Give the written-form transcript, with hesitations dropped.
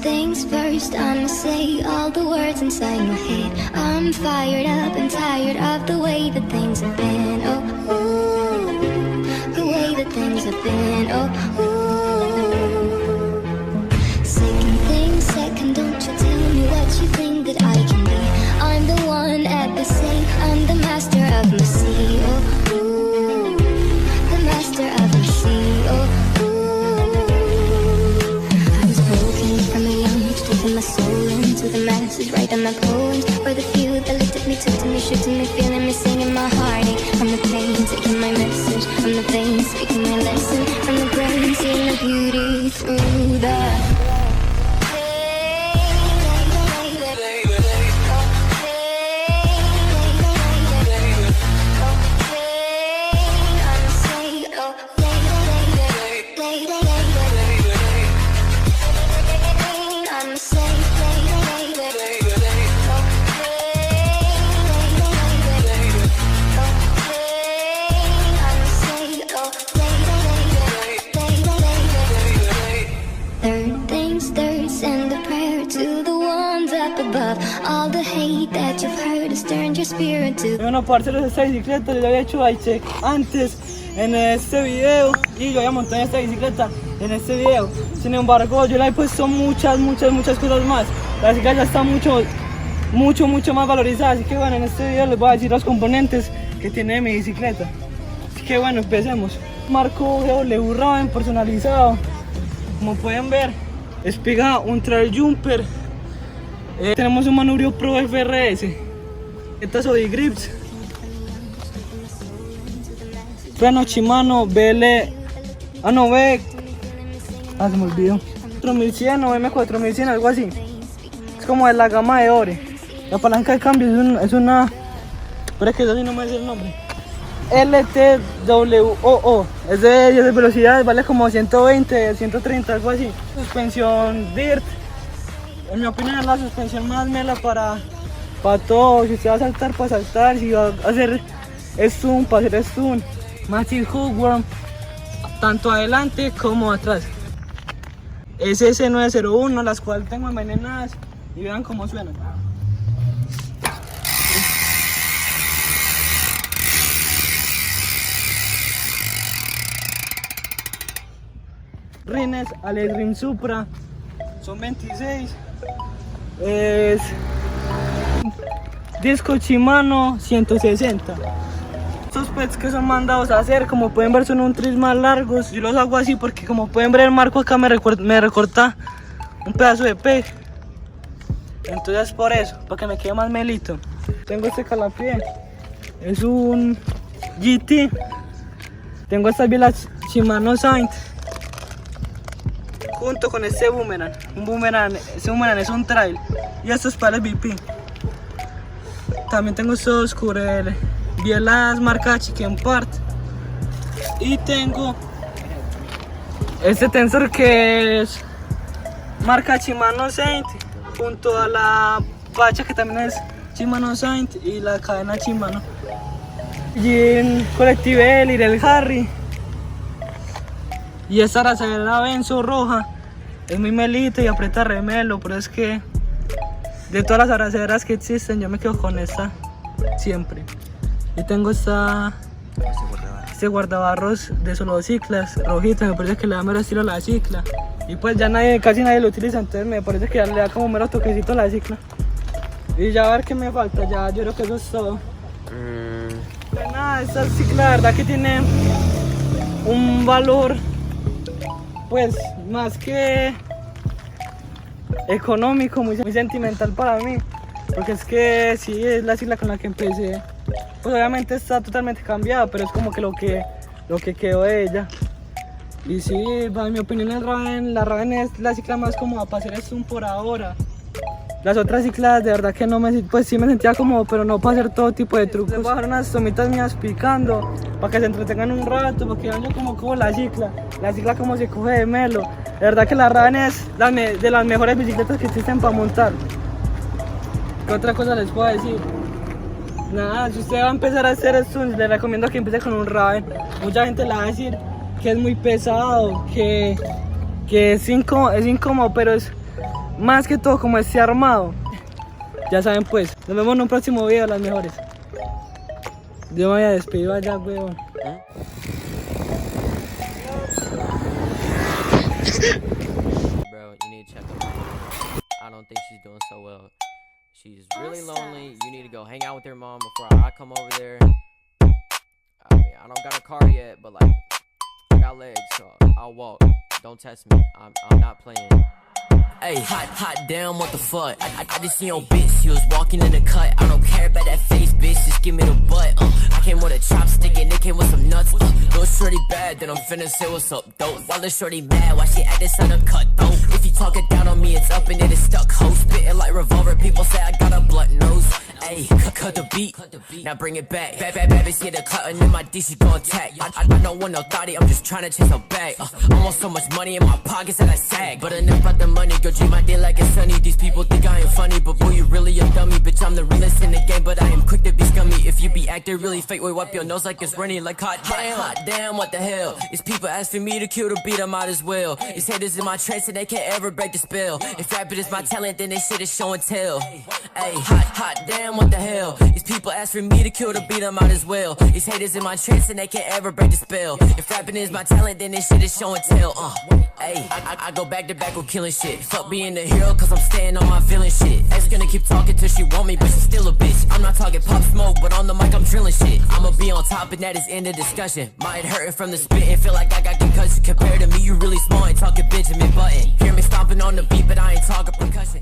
Things first, I'ma say all the words inside my head. I'm fired up and tired of the way that things have been. Oh, ooh, the way that things have been. Oh, ooh. Second thing, second, don't you tell me what you think that I can be. I'm the one at the sea, I'm the master of my sea. Oh, ooh, the master of my sea. Oh, taking my soul into the masses, writing my poems for the few that looked at me, took to me, shook to me, feeling me, singing my heartache. From the pain, taking my message, from the veins, speaking my lesson, from the brain, seeing the beauty through the Bueno, parceros, esta bicicleta yo la había hecho check antes en este video y yo había montado esta bicicleta en este video. Sin embargo, yo le he puesto muchas cosas más. La bicicleta ya está mucho más valorizada, así que bueno, en este video les voy a decir los componentes que tiene mi bicicleta. Así que bueno, empecemos. Marco GW Raven personalizado, como pueden ver, espiga un trail jumper. Tenemos un manubrio Pro FRS, estas Odi grips, freno Shimano BL, se me olvidó, 4100 o M4100, algo así, es como de la gama de Ore. La palanca de cambio es una, pero es que eso sí no me dice el nombre, LTWOO, es de 10 velocidades, vale como 120, 130, algo así. Suspensión DIRT, en mi opinión es la suspensión más mela para todo. Si usted va a saltar, para saltar, si va a hacer stun, para hacer stun. Massive Hookworm, tanto adelante como atrás. SS901, las cuales tengo envenenadas, y vean cómo suenan. Rines Alex Rim Supra, son 26. Es disco Shimano 160. Estos pets que son mandados a hacer, como pueden ver, son un tris más largos. Yo los hago así porque, como pueden ver, el marco acá me recorta un pedazo de peg. Entonces por eso, para que me quede más melito. Tengo este calapié, es un GT. Tengo estas bielas Shimano Saint junto con este boomerang. Este boomerang es un trail. Y estos pares BP. También tengo estos bielas marca Chicken Part. Y tengo este tensor que es marca Shimano Saint, junto a la pacha que también es Shimano Saint, y la cadena Shimano. Y en Collective Elite, el Harry. Y esta arazadera Benzo roja es muy melita y aprieta remelo, pero es que de todas las arazaderas que existen yo me quedo con esta siempre. Y tengo este guardabarros de solo ciclas, rojita, me parece que le da mero estilo a la cicla. Y pues ya casi nadie lo utiliza, entonces me parece que ya le da como mero toquecito a la cicla. Y ya a ver qué me falta, ya yo creo que eso es todo. Pues nada, esta cicla la verdad que tiene un valor, pues más que económico, muy sentimental para mí, porque es que sí, es la cicla con la que empecé. Pues obviamente está totalmente cambiada, pero es como que lo que quedó de ella. Y sí, en mi opinión la Raven es la cicla más cómoda para hacer stun por ahora. Las otras ciclas de verdad que no pues sí me sentía cómodo, pero no para hacer todo tipo de trucos. Les voy a dejar unas tomitas mías picando para que se entretengan un rato, para que vean yo cómo cojo la cicla como se coge de melo. De verdad que la Raven es de las mejores bicicletas que existen para montar. ¿Qué otra cosa les puedo decir? Nada, si usted va a empezar a hacer stunts, le recomiendo que empiece con un Raven. Mucha gente le va a decir que es muy pesado, que es incómodo, pero es más que todo como esté armado. Ya saben pues, nos vemos en un próximo video, las mejores. Yo me voy a despedir allá, weón. Bro, you need to check on her. I don't think she's doing so well. She's really lonely. You need to go hang out with her mom before I come over there. I mean, I don't got a car yet, but like, I got legs, so I'll walk. Don't test me. I'm not playing. Hey, hot damn, what the fuck? I just seen your bitch, she was walking in the cut. I don't care about that face, bitch, just give me the butt. I came with a chopstick and it came with some nuts. Little shorty bad, then I'm finna say what's up, dope. While the shorty mad, why she act this undercut, though? If you talking down on me, it's up and it is stuck, ho. Spitting like revolver, people say I got a blunt nose. Hey, cut the beat, now bring it back. Bad bitch, get the cut and then my D, she gon' attack. I don't want no thotty, I'm just tryna chase a bag. Almost so much money in my pockets that I sag. But enough about the money, go treat my day like it's sunny. These people think I ain't funny, but boy, you really a dummy. Bitch, I'm the realest in the game, but I am quick to be scummy. If you be acting really fake, wait, wipe your nose like it's running. Like hot damn, what the hell? It's people asking me to kill the beat, I might as well. It's haters in my trance and they can't ever break the spell. If rapping is my talent, then they shit is show and tell. Hey, hot damn, what the hell? These people ask for me to kill the beat, I might as well. These haters in my trance and they can't ever break the spell. If rapping is my talent, then this shit is show and tell. Hey, I go back to back with killing shit. Fuck being the hero, cause I'm staying on my villain shit. Ex gonna keep talking till she want me, but she's still a bitch. I'm not talking pop smoke, but on the mic I'm drilling shit. I'ma be on top and that is end of discussion. My head hurting from the spitting, feel like I got concussion. Compared to me, you really small, ain't talking Benjamin Button. Hear me stomping on the beat, but I ain't talking percussion.